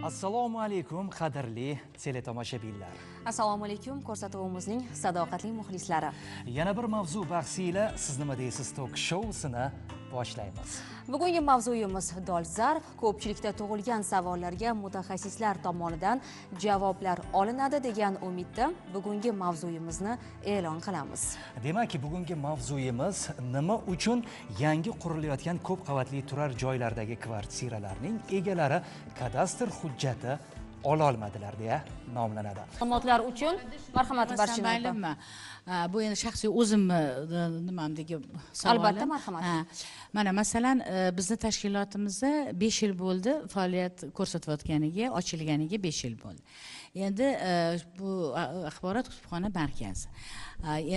Assalomu alaykum qadrli teletomoshabinlar. Assalomu alaykum ko'rsatuvimizning sadoqatli muxlislari. Yana bir mavzu bahsiyle siz nima deysiz tok showsini boshlaymiz. Bugungi mavzuyimiz dolzarb, ko'pchilikda tug'ilgan savollarga mutaxassislar tomonidan javoblar olinadi degan umidda bugungi mavzuyimizni e'lon qilamiz. Demak, bugungi mavzuyimiz nima uchun yangi qurilayotgan ko'p qavatli turar joylardagi kvartiralarning egalari kadastr hujjati ola olmadilar deya nomlanadi. Ma'lumotlar uchun marhamat barchangizga. Bu endi shaxsiy o'zimni nimamdagi savolim. Albatta, marhamat. Mana masalan, bizni tashkilotimizda 5 yil bo'ldi faoliyat ko'rsatayotganiga, ochilganiga 5 yil bo'ldi. Endi bu axborot kutubxona markazi.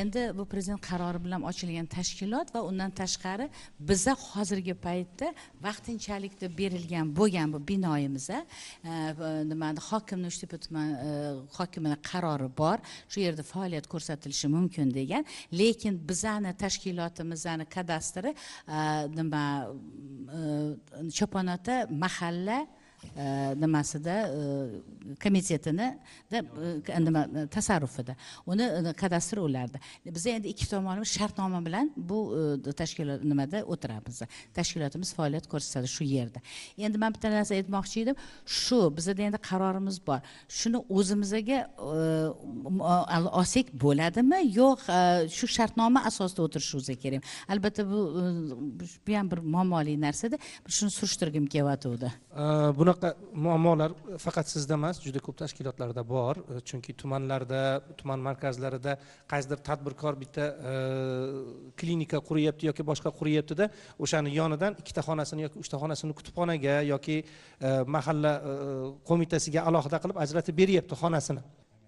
Endi bu prezident qarori bilan ochilgan tashkilot va undan tashqari bizga hozirgi paytda vaqtinchalikda berilgan bo'lgan bu binoyimizda nimani hokimning Uchtepa tuman hokimining qarori bor. Shu yerda faoliyat ko'rsatilishi mumkin degan, lekin bizani tashkilotimizning kadastri nima Choponota mahalla nimasida komitetini nima tasarrufida uni kadastr ulardi. Biz endi ikki tomonimiz shartnoma bilan bu tashkilot nimada o'tiramiz. Tashkilotimiz faoliyat ko'rsatadi shu yerda. Endi men bitta narsa aytmoqchi edim. Shu bizda endi qarorimiz bor. Shuni o'zimizga olsak bo'ladimi, yo'q shu shartnoma asosida o'tirishimiz kerak. Albatta bu ham bir muammoli narsada. Shuni surishtirgim kelyapti. Bunaqa muammolar faqat sizda emas, juda ko'p tashkilotlarda bor. Chunki tumanlarda, tuman markazlarida qaysidir tadbirkor bitta klinika quryapti yoki boshqa quryapti-da, o'shani yonidan ikkita xonasini yoki uchta xonasini kutubxonaga yoki mahalla qo'mitasiga alohida qilib ajratib beryapti xonasini.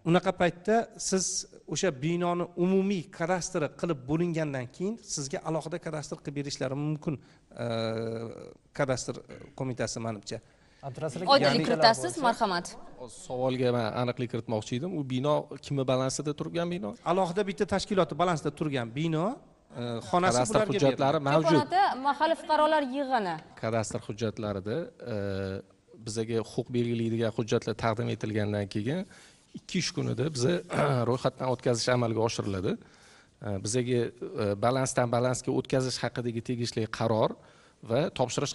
Unaqa paytda siz o'sha binoni umumiy kadastri qilib bo'lingandan keyin sizga alohida kadastr qilib berishlari mumkin kadastr qo'mitasi menimcha. Oydinlik kiritasiz, marhamat. Savolga men aniqlik kiritmoqchi edim. U bino kimning balansida turgan bino? Alohida bitta tashkiloti balansida turgan bino, xonasi kadastr bularga hujjatlari mavjud. Choponota mahalla fuqarolar yig'ini. Kadastr hujjatlarida bizga huquq belgilaydigan hujjatlar taqdim etilgandan keyin 2 ish kunida biza ro'yxatdan o'tkazish amalga oshiriladi. Bizga balansdan balansga o'tkazish haqidagi tegishli qaror va topshirish